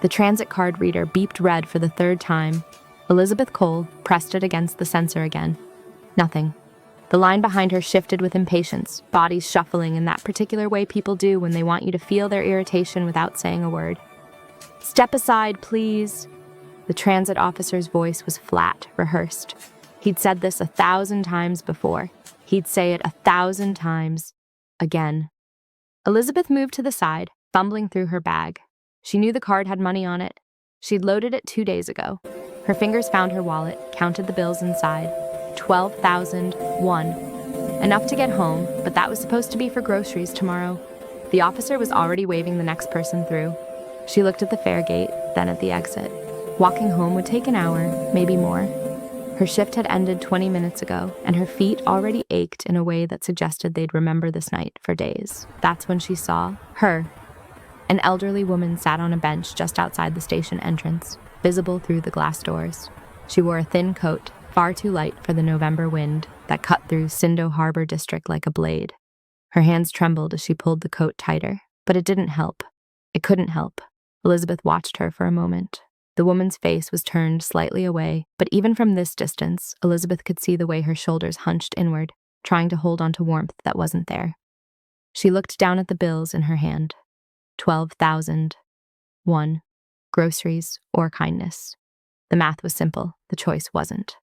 The transit card reader beeped red for the third time. Elizabeth Cole pressed it against the sensor again. Nothing. The line behind her shifted with impatience, bodies shuffling in that particular way people do when they want you to feel their irritation without saying a word. "Step aside, please." The transit officer's voice was flat, rehearsed. He'd said this 1,000 times before. He'd say it 1,000 times again. Elizabeth moved to the side, fumbling through her bag. She knew the card had money on it. She'd loaded it 2 days ago. Her fingers found her wallet, counted the bills inside. 12,001. Enough to get home, but that was supposed to be for groceries tomorrow. The officer was already waving the next person through. She looked at the fare gate, then at the exit. Walking home would take an hour, maybe more. Her shift had ended 20 minutes ago, and her feet already ached in a way that suggested they'd remember this night for days. That's when she saw her. An elderly woman sat on a bench just outside the station entrance, visible through the glass doors. She wore a thin coat, far too light for the November wind that cut through Sindo Harbor District like a blade. Her hands trembled as she pulled the coat tighter, but it didn't help. It couldn't help. Elizabeth watched her for a moment. The woman's face was turned slightly away, but even from this distance, Elizabeth could see the way her shoulders hunched inward, trying to hold onto warmth that wasn't there. She looked down at the bills in her hand. 12,001. Groceries or kindness. The math was simple, the choice wasn't.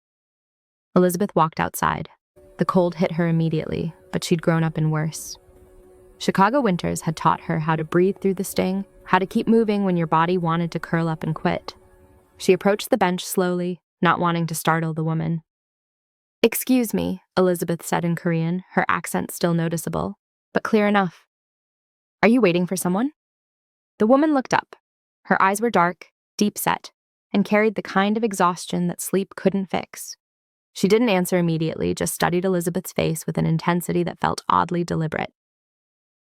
Elizabeth walked outside. The cold hit her immediately, but she'd grown up in worse. Chicago winters had taught her how to breathe through the sting, how to keep moving when your body wanted to curl up and quit. She approached the bench slowly, not wanting to startle the woman. "Excuse me," Elizabeth said in Korean, her accent still noticeable, but clear enough. "Are you waiting for someone?" The woman looked up. Her eyes were dark, deep-set, and carried the kind of exhaustion that sleep couldn't fix. She didn't answer immediately, just studied Elizabeth's face with an intensity that felt oddly deliberate.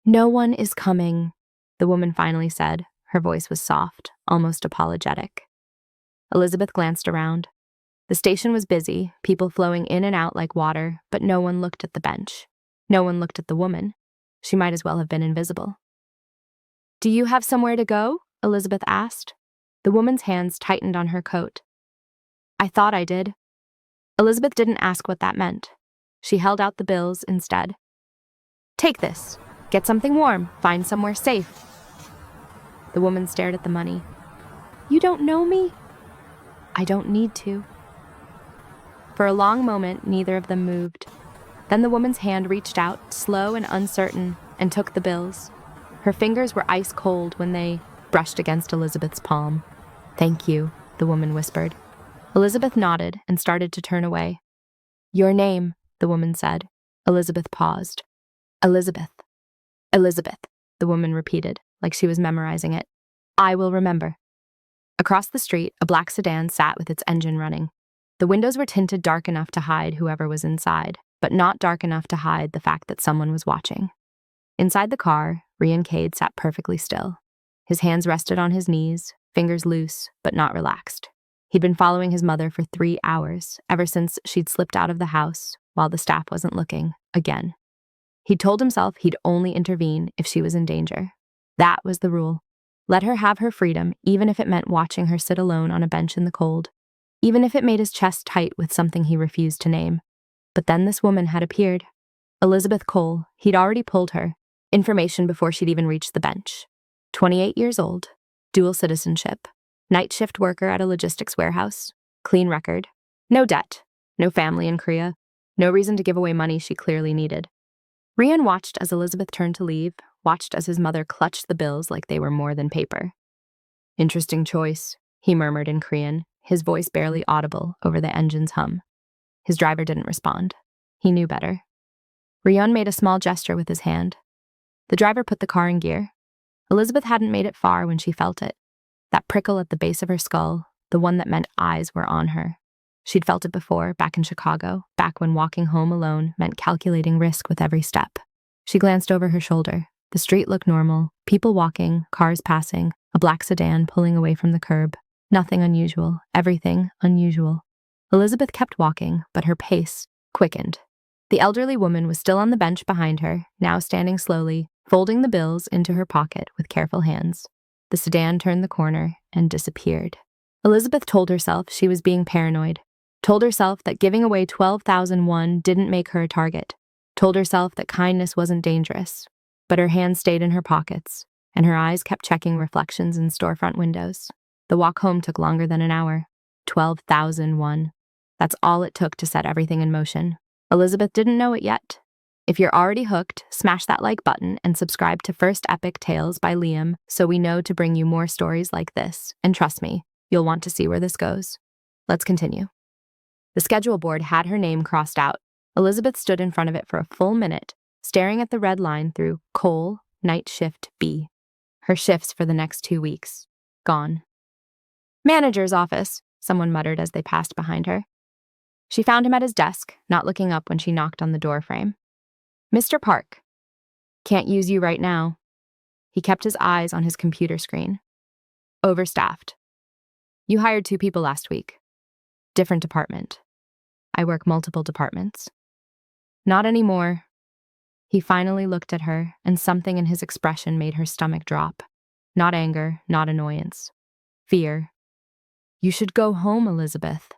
"No one is coming," the woman finally said. Her voice was soft, almost apologetic. Elizabeth glanced around. The station was busy, people flowing in and out like water, but no one looked at the bench. No one looked at the woman. She might as well have been invisible. "Do you have somewhere to go?" Elizabeth asked. The woman's hands tightened on her coat. "I thought I did." Elizabeth didn't ask what that meant. She held out the bills instead. "Take this. Get something warm. Find somewhere safe." The woman stared at the money. "You don't know me?" "I don't need to." For a long moment, neither of them moved. Then the woman's hand reached out, slow and uncertain, and took the bills. Her fingers were ice cold when they brushed against Elizabeth's palm. "Thank you," the woman whispered. Elizabeth nodded and started to turn away. "Your name," the woman said. Elizabeth paused. "Elizabeth. Elizabeth," the woman repeated, like she was memorizing it. "I will remember." Across the street, a black sedan sat with its engine running. The windows were tinted dark enough to hide whoever was inside, but not dark enough to hide the fact that someone was watching. Inside the car, Rian Cade sat perfectly still. His hands rested on his knees, fingers loose, but not relaxed. He'd been following his mother for 3 hours, ever since she'd slipped out of the house while the staff wasn't looking, again. He'd told himself he'd only intervene if she was in danger. That was the rule. Let her have her freedom, even if it meant watching her sit alone on a bench in the cold, even if it made his chest tight with something he refused to name. But then this woman had appeared. Elizabeth Cole. He'd already pulled her information before she'd even reached the bench. 28 years old, dual citizenship, night shift worker at a logistics warehouse, clean record, no debt, no family in Korea, no reason to give away money she clearly needed. Rian watched as Elizabeth turned to leave, watched as his mother clutched the bills like they were more than paper. "Interesting choice," he murmured in Korean, his voice barely audible over the engine's hum. His driver didn't respond. He knew better. Rian made a small gesture with his hand. The driver put the car in gear. Elizabeth hadn't made it far when she felt it. That prickle at the base of her skull, the one that meant eyes were on her. She'd felt it before, back in Chicago, back when walking home alone meant calculating risk with every step. She glanced over her shoulder. The street looked normal, people walking, cars passing, a black sedan pulling away from the curb. Nothing unusual, everything unusual. Elizabeth kept walking, but her pace quickened. The elderly woman was still on the bench behind her, now standing slowly, folding the bills into her pocket with careful hands. The sedan turned the corner and disappeared. Elizabeth told herself she was being paranoid, told herself that giving away 12,001 didn't make her a target, told herself that kindness wasn't dangerous, but her hands stayed in her pockets, and her eyes kept checking reflections in storefront windows. The walk home took longer than an hour. 12,001. That's all it took to set everything in motion. Elizabeth didn't know it yet. If you're already hooked, smash that like button and subscribe to First Epic Tales by Liam so we know to bring you more stories like this. And trust me, you'll want to see where this goes. Let's continue. The schedule board had her name crossed out. Elizabeth stood in front of it for a full minute, staring at the red line through coal, night shift B. Her shifts for the next 2 weeks. Gone. Manager's office, someone muttered as they passed behind her. She found him at his desk, not looking up when she knocked on the door frame. Mr. Park. Can't use you right now. He kept his eyes on his computer screen. Overstaffed. You hired 2 people last week. Different department. I work multiple departments. Not anymore. He finally looked at her, and something in his expression made her stomach drop. Not anger, not annoyance. Fear. You should go home, Elizabeth.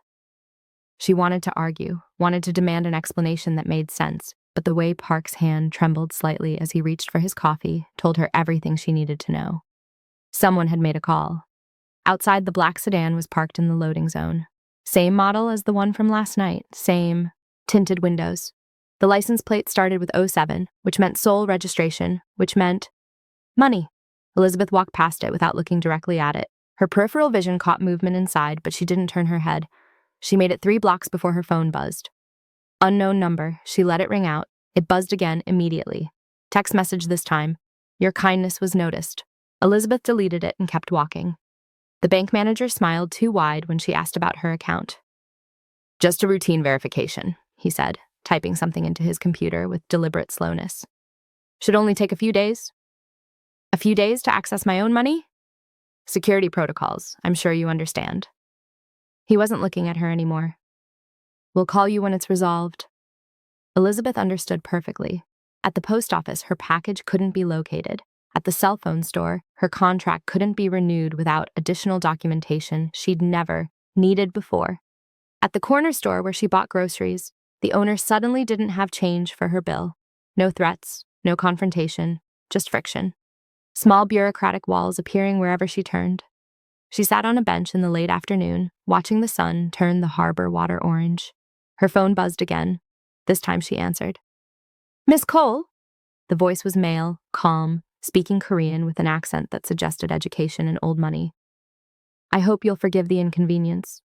She wanted to argue, wanted to demand an explanation that made sense, but the way Park's hand trembled slightly as he reached for his coffee told her everything she needed to know. Someone had made a call. Outside, the black sedan was parked in the loading zone. Same model as the one from last night, same tinted windows. The license plate started with 07, which meant sole registration, which meant money. Elizabeth walked past it without looking directly at it. Her peripheral vision caught movement inside, but she didn't turn her head. She made it 3 blocks before her phone buzzed. Unknown number. She let it ring out. It buzzed again immediately. Text message this time. Your kindness was noticed. Elizabeth deleted it and kept walking. The bank manager smiled too wide when she asked about her account. Just a routine verification, he said, typing something into his computer with deliberate slowness. Should only take a few days. A few days to access my own money? Security protocols, I'm sure you understand. He wasn't looking at her anymore. We'll call you when it's resolved. Elizabeth understood perfectly. At the post office, her package couldn't be located. At the cell phone store, her contract couldn't be renewed without additional documentation she'd never needed before. At the corner store where she bought groceries, the owner suddenly didn't have change for her bill. No threats, no confrontation, just friction. Small bureaucratic walls appearing wherever she turned. She sat on a bench in the late afternoon, watching the sun turn the harbor water orange. Her phone buzzed again. This time she answered. Miss Cole? The voice was male, calm, speaking Korean with an accent that suggested education and old money. I hope you'll forgive the inconvenience.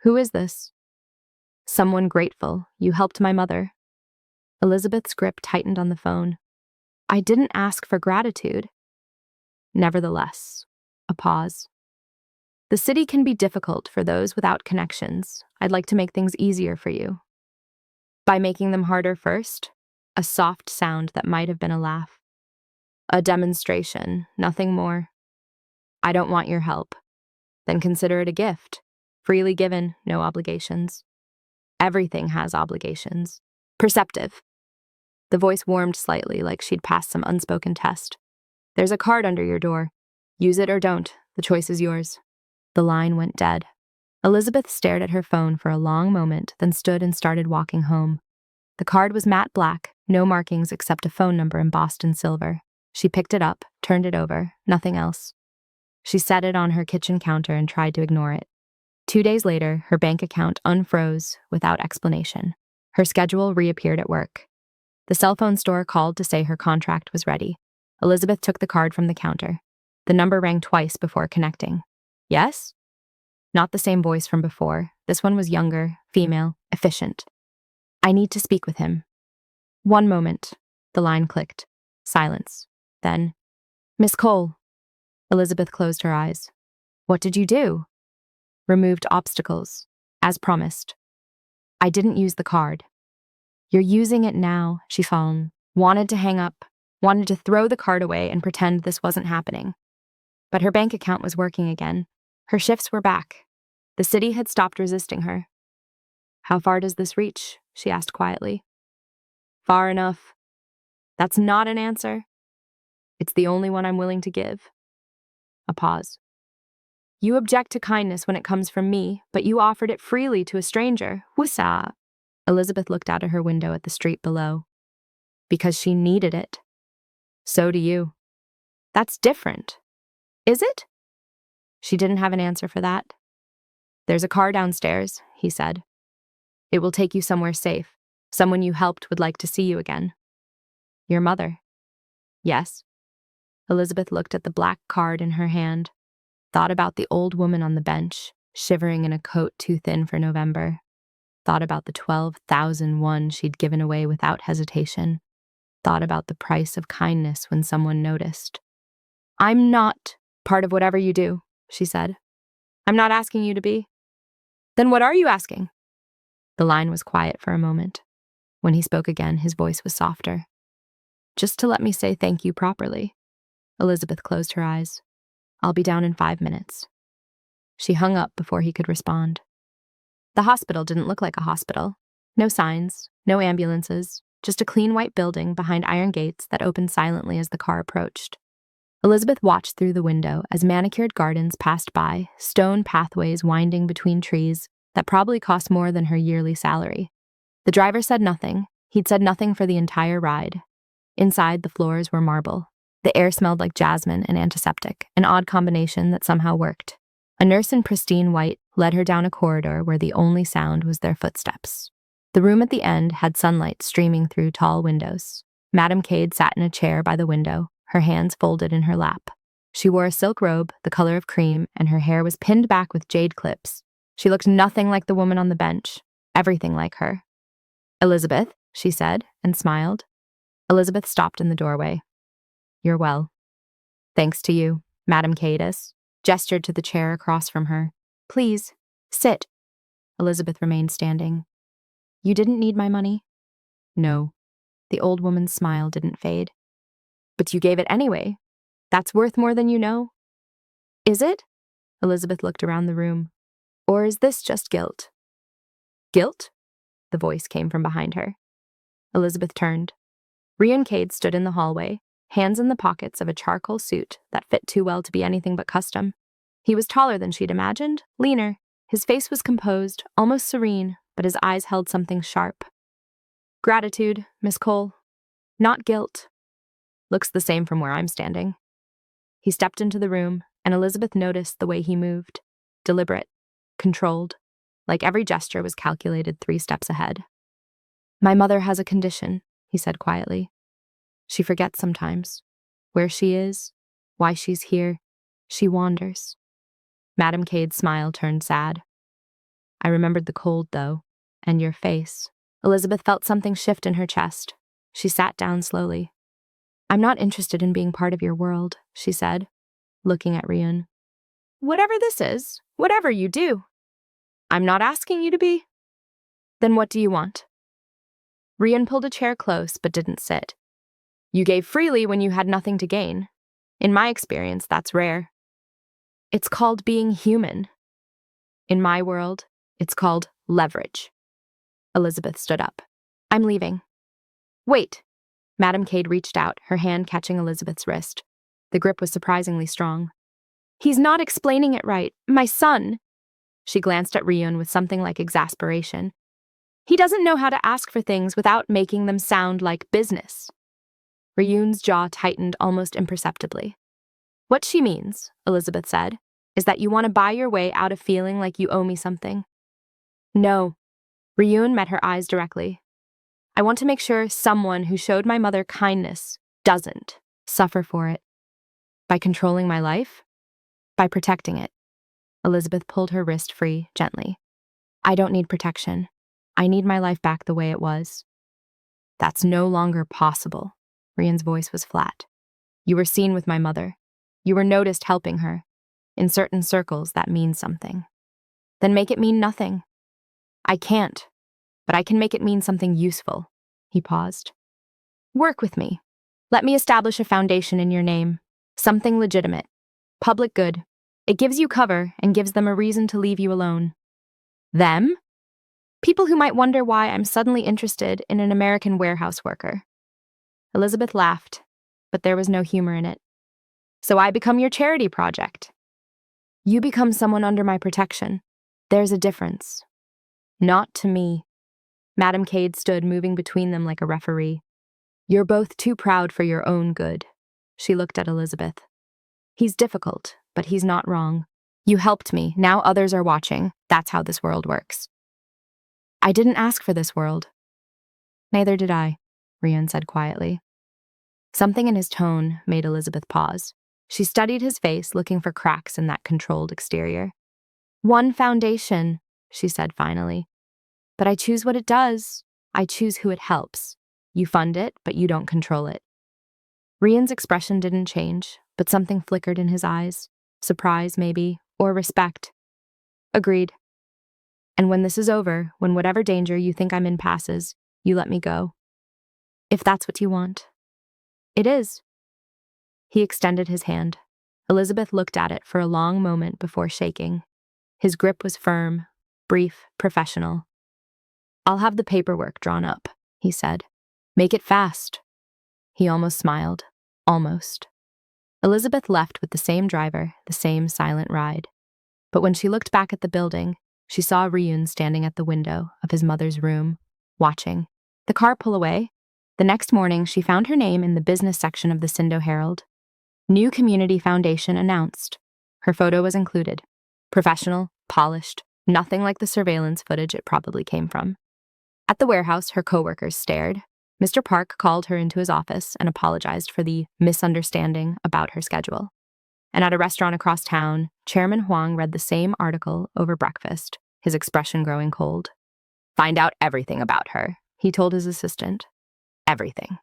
Who is this? Someone grateful. You helped my mother. Elizabeth's grip tightened on the phone. I didn't ask for gratitude. Nevertheless, a pause. The city can be difficult for those without connections. I'd like to make things easier for you. By making them harder first, a soft sound that might have been a laugh. A demonstration, nothing more. I don't want your help. Then consider it a gift. Freely given, no obligations. Everything has obligations. Perceptive. The voice warmed slightly, like she'd passed some unspoken test. There's a card under your door. Use it or don't. The choice is yours. The line went dead. Elizabeth stared at her phone for a long moment, then stood and started walking home. The card was matte black, no markings except a phone number embossed in silver. She picked it up, turned it over, nothing else. She set it on her kitchen counter and tried to ignore it. 2 days later, her bank account unfroze without explanation. Her schedule reappeared at work. The cell phone store called to say her contract was ready. Elizabeth took the card from the counter. The number rang twice before connecting. Yes? Not the same voice from before. This one was younger, female, efficient. I need to speak with him. One moment. The line clicked. Silence. Then, Miss Cole. Elizabeth closed her eyes. What did you do? Removed obstacles, as promised. I didn't use the card. You're using it now, she fallen. Wanted to hang up, wanted to throw the card away and pretend this wasn't happening. But her bank account was working again. Her shifts were back. The city had stopped resisting her. How far does this reach? She asked quietly. Far enough. That's not an answer. It's the only one I'm willing to give. A pause. You object to kindness when it comes from me, but you offered it freely to a stranger. Wusa. Elizabeth looked out of her window at the street below. Because she needed it. So do you. That's different. Is it? She didn't have an answer for that. There's a car downstairs, he said. It will take you somewhere safe. Someone you helped would like to see you again. Your mother. Yes. Elizabeth looked at the black card in her hand, thought about the old woman on the bench, shivering in a coat too thin for November, thought about the 12,001 she'd given away without hesitation, thought about the price of kindness when someone noticed. I'm not part of whatever you do, she said. I'm not asking you to be. Then what are you asking? The line was quiet for a moment. When he spoke again, his voice was softer. Just to let me say thank you properly. Elizabeth closed her eyes. I'll be down in 5 minutes. She hung up before he could respond. The hospital didn't look like a hospital. No signs, no ambulances, just a clean white building behind iron gates that opened silently as the car approached. Elizabeth watched through the window as manicured gardens passed by, stone pathways winding between trees that probably cost more than her yearly salary. The driver said nothing. He'd said nothing for the entire ride. Inside, the floors were marble. The air smelled like jasmine and antiseptic, an odd combination that somehow worked. A nurse in pristine white led her down a corridor where the only sound was their footsteps. The room at the end had sunlight streaming through tall windows. Madame Cade sat in a chair by the window, her hands folded in her lap. She wore a silk robe, the color of cream, and her hair was pinned back with jade clips. She looked nothing like the woman on the bench, everything like her. Elizabeth, she said, and smiled. Elizabeth stopped in the doorway. You're well. Thanks to you, Madame Cadis, gestured to the chair across from her. Please, sit. Elizabeth remained standing. You didn't need my money? No. The old woman's smile didn't fade. But you gave it anyway. That's worth more than you know. Is it? Elizabeth looked around the room. Or is this just guilt? Guilt? The voice came from behind her. Elizabeth turned. Rian Cade stood in the hallway, hands in the pockets of a charcoal suit that fit too well to be anything but custom. He was taller than she'd imagined, leaner. His face was composed, almost serene, but his eyes held something sharp. Gratitude, Miss Cole. Not guilt. Looks the same from where I'm standing. He stepped into the room, and Elizabeth noticed the way he moved. Deliberate, controlled, like every gesture was calculated 3 steps ahead. My mother has a condition, he said quietly. She forgets sometimes. Where she is, why she's here, she wanders. Madame Cade's smile turned sad. I remembered the cold, though, and your face. Elizabeth felt something shift in her chest. She sat down slowly. I'm not interested in being part of your world, she said, looking at Rian. Whatever this is, whatever you do. I'm not asking you to be. Then what do you want? Rian pulled a chair close but didn't sit. You gave freely when you had nothing to gain. In my experience, that's rare. It's called being human. In my world, it's called leverage. Elizabeth stood up. I'm leaving. Wait. Madame Cade reached out, her hand catching Elizabeth's wrist. The grip was surprisingly strong. He's not explaining it right. My son. She glanced at Ryun with something like exasperation. He doesn't know how to ask for things without making them sound like business. Ryun's jaw tightened almost imperceptibly. What she means, Elizabeth said, is that you want to buy your way out of feeling like you owe me something. No. Ryun met her eyes directly. I want to make sure someone who showed my mother kindness doesn't suffer for it. By controlling my life? By protecting it. Elizabeth pulled her wrist free, gently. I don't need protection. I need my life back the way it was. That's no longer possible. Rian's voice was flat. You were seen with my mother. You were noticed helping her. In certain circles, that means something. Then make it mean nothing. I can't, but I can make it mean something useful. He paused. Work with me. Let me establish a foundation in your name. Something legitimate. Public good. It gives you cover and gives them a reason to leave you alone. Them? People who might wonder why I'm suddenly interested in an American warehouse worker. Elizabeth laughed, but there was no humor in it. So I become your charity project. You become someone under my protection. There's a difference. Not to me. Madam Cade stood, moving between them like a referee. You're both too proud for your own good. She looked at Elizabeth. He's difficult, but he's not wrong. You helped me. Now others are watching. That's how this world works. I didn't ask for this world. Neither did I, Rian said quietly. Something in his tone made Elizabeth pause. She studied his face, looking for cracks in that controlled exterior. One foundation, she said finally. But I choose what it does. I choose who it helps. You fund it, but you don't control it. Rian's expression didn't change, but something flickered in his eyes. Surprise, maybe, or respect. Agreed. And when this is over, when whatever danger you think I'm in passes, you let me go. If that's what you want. It is. He extended his hand. Elizabeth looked at it for a long moment before shaking. His grip was firm, brief, professional. I'll have the paperwork drawn up, he said. Make it fast. He almost smiled. Almost. Elizabeth left with the same driver, the same silent ride. But when she looked back at the building, she saw Ryun standing at the window of his mother's room, watching. The car pull away. The next morning, she found her name in the business section of the Sindo Herald. New Community Foundation announced. Her photo was included. Professional, polished, nothing like the surveillance footage it probably came from. At the warehouse, her coworkers stared. Mr. Park called her into his office and apologized for the misunderstanding about her schedule. And at a restaurant across town, Chairman Huang read the same article over breakfast, his expression growing cold. Find out everything about her, he told his assistant. Everything.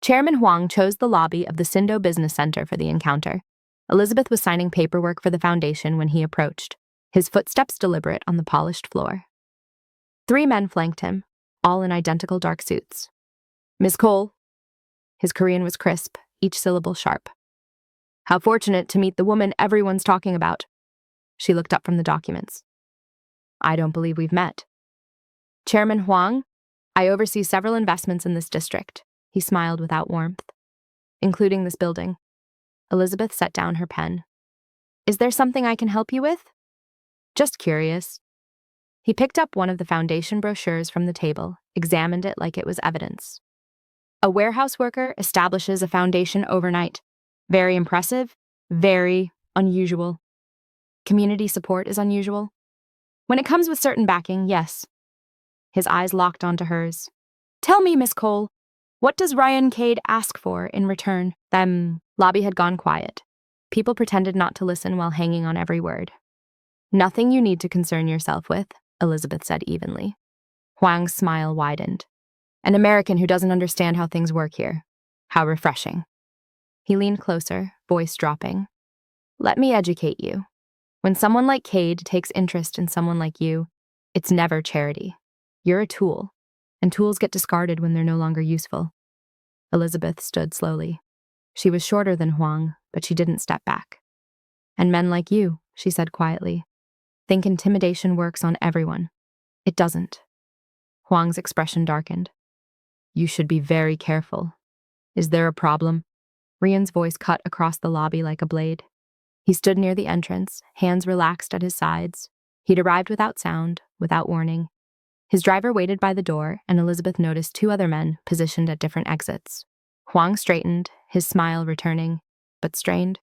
Chairman Huang chose the lobby of the Sindo Business Center for the encounter. Elizabeth was signing paperwork for the foundation when he approached, his footsteps deliberate on the polished floor. 3 men flanked him, all in identical dark suits. Miss Cole. His Korean was crisp, each syllable sharp. How fortunate to meet the woman everyone's talking about. She looked up from the documents. I don't believe we've met. Chairman Huang, I oversee several investments in this district. He smiled without warmth. Including this building. Elizabeth set down her pen. Is there something I can help you with? Just curious. He picked up one of the foundation brochures from the table, examined it like it was evidence. A warehouse worker establishes a foundation overnight. Very impressive, very unusual. Community support is unusual. When it comes with certain backing, yes. His eyes locked onto hers. Tell me, Miss Cole, what does Ryan Cade ask for in return? Lobby had gone quiet. People pretended not to listen while hanging on every word. Nothing you need to concern yourself with, Elizabeth said evenly. Huang's smile widened. An American who doesn't understand how things work here. How refreshing. He leaned closer, voice dropping. Let me educate you. When someone like Cade takes interest in someone like you, it's never charity. You're a tool, and tools get discarded when they're no longer useful. Elizabeth stood slowly. She was shorter than Huang, but she didn't step back. And men like you, she said quietly, think intimidation works on everyone. It doesn't. Huang's expression darkened. You should be very careful. Is there a problem? Rian's voice cut across the lobby like a blade. He stood near the entrance, hands relaxed at his sides. He'd arrived without sound, without warning. His driver waited by the door, and Elizabeth noticed 2 other men positioned at different exits. Huang straightened, his smile returning, but strained.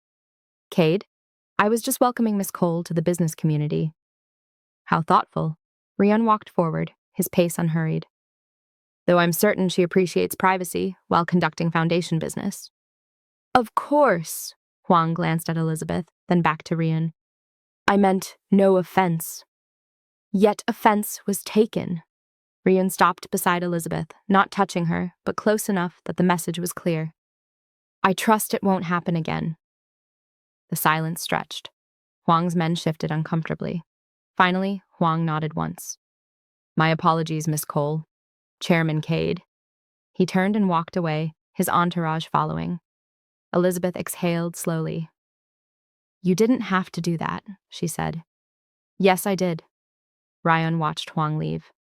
Cade, I was just welcoming Miss Cole to the business community. How thoughtful. Rian walked forward, his pace unhurried. Though I'm certain she appreciates privacy while conducting foundation business. Of course, Huang glanced at Elizabeth, then back to Rian. I meant no offense. Yet offense was taken. Rian stopped beside Elizabeth, not touching her, but close enough that the message was clear. I trust it won't happen again. The silence stretched. Huang's men shifted uncomfortably. Finally, Huang nodded once. My apologies, Miss Cole. Chairman Cade. He turned and walked away, his entourage following. Elizabeth exhaled slowly. You didn't have to do that, she said. Yes, I did. Ryan watched Huang leave.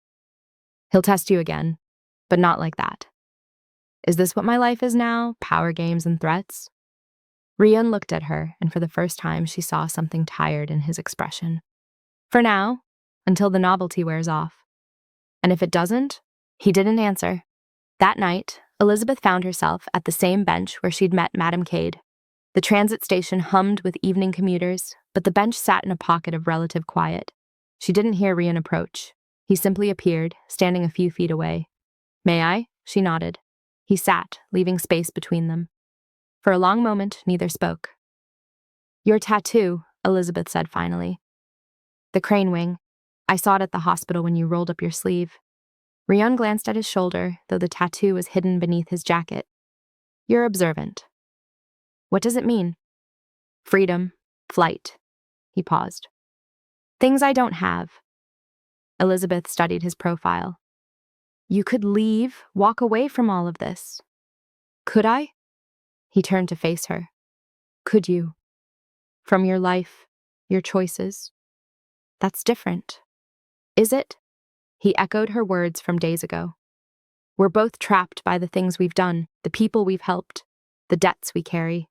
He'll test you again, but not like that. Is this what my life is now? Power games and threats? Rian looked at her, and for the first time she saw something tired in his expression. For now, until the novelty wears off. And if it doesn't, he didn't answer. That night, Elizabeth found herself at the same bench where she'd met Madame Cade. The transit station hummed with evening commuters, but the bench sat in a pocket of relative quiet. She didn't hear Rian approach. He simply appeared, standing a few feet away. "May I?" She nodded. He sat, leaving space between them. For a long moment, neither spoke. "Your tattoo," Elizabeth said finally. "The crane wing. I saw it at the hospital when you rolled up your sleeve." Rian glanced at his shoulder, though the tattoo was hidden beneath his jacket. "You're observant." "What does it mean?" "Freedom. Flight." He paused. "Things I don't have." Elizabeth studied his profile. "You could leave, walk away from all of this." "Could I?" He turned to face her. "Could you? From your life, your choices. That's different." "Is it?" He echoed her words from days ago. "We're both trapped by the things we've done, the people we've helped, the debts we carry."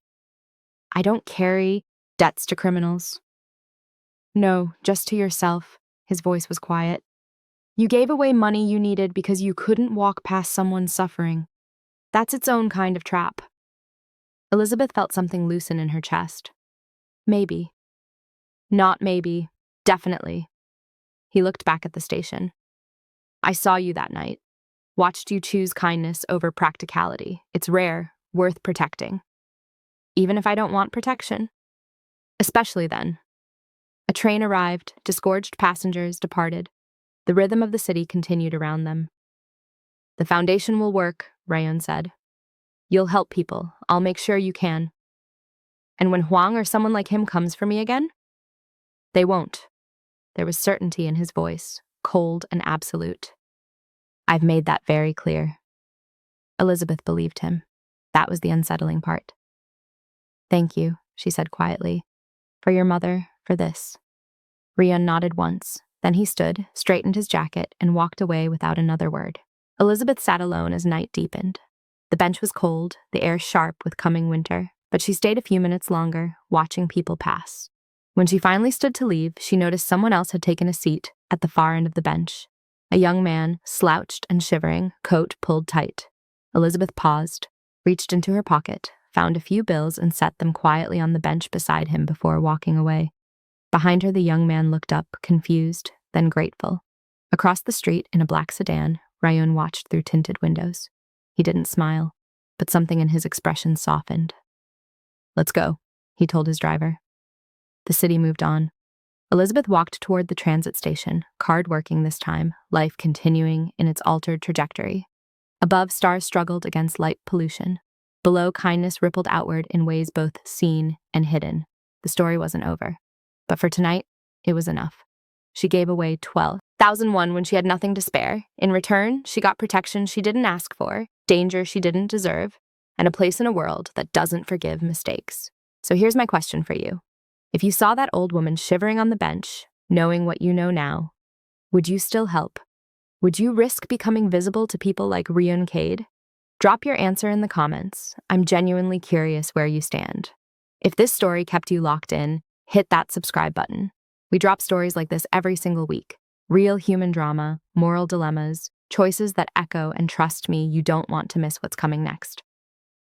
"I don't carry debts to criminals." "No, just to yourself." His voice was quiet. "You gave away money you needed because you couldn't walk past someone suffering. That's its own kind of trap." Elizabeth felt something loosen in her chest. "Maybe." "Not maybe. Definitely." He looked back at the station. "I saw you that night. Watched you choose kindness over practicality. It's rare, worth protecting. Even if I don't want protection. Especially then." A train arrived, disgorged passengers departed. The rhythm of the city continued around them. "The foundation will work," Rayon said. "You'll help people. I'll make sure you can." "And when Huang or someone like him comes for me again?" "They won't." There was certainty in his voice, cold and absolute. "I've made that very clear." Elizabeth believed him. That was the unsettling part. "Thank you," she said quietly. "For your mother, for this." Rian nodded once. Then he stood, straightened his jacket, and walked away without another word. Elizabeth sat alone as night deepened. The bench was cold, the air sharp with coming winter, but she stayed a few minutes longer, watching people pass. When she finally stood to leave, she noticed someone else had taken a seat at the far end of the bench. A young man, slouched and shivering, coat pulled tight. Elizabeth paused, reached into her pocket, found a few bills and set them quietly on the bench beside him before walking away. Behind her, the young man looked up, confused, then grateful. Across the street, in a black sedan, Rayon watched through tinted windows. He didn't smile, but something in his expression softened. "Let's go," he told his driver. The city moved on. Elizabeth walked toward the transit station, card working this time, life continuing in its altered trajectory. Above, stars struggled against light pollution. Below, kindness rippled outward in ways both seen and hidden. The story wasn't over. But for tonight, it was enough. She gave away 12,001 when she had nothing to spare. In return, she got protection she didn't ask for, danger she didn't deserve, and a place in a world that doesn't forgive mistakes. So here's my question for you. If you saw that old woman shivering on the bench, knowing what you know now, would you still help? Would you risk becoming visible to people like Ryun Cade? Drop your answer in the comments. I'm genuinely curious where you stand. If this story kept you locked in, hit that subscribe button. We drop stories like this every single week. Real human drama, moral dilemmas, choices that echo, and trust me, you don't want to miss what's coming next.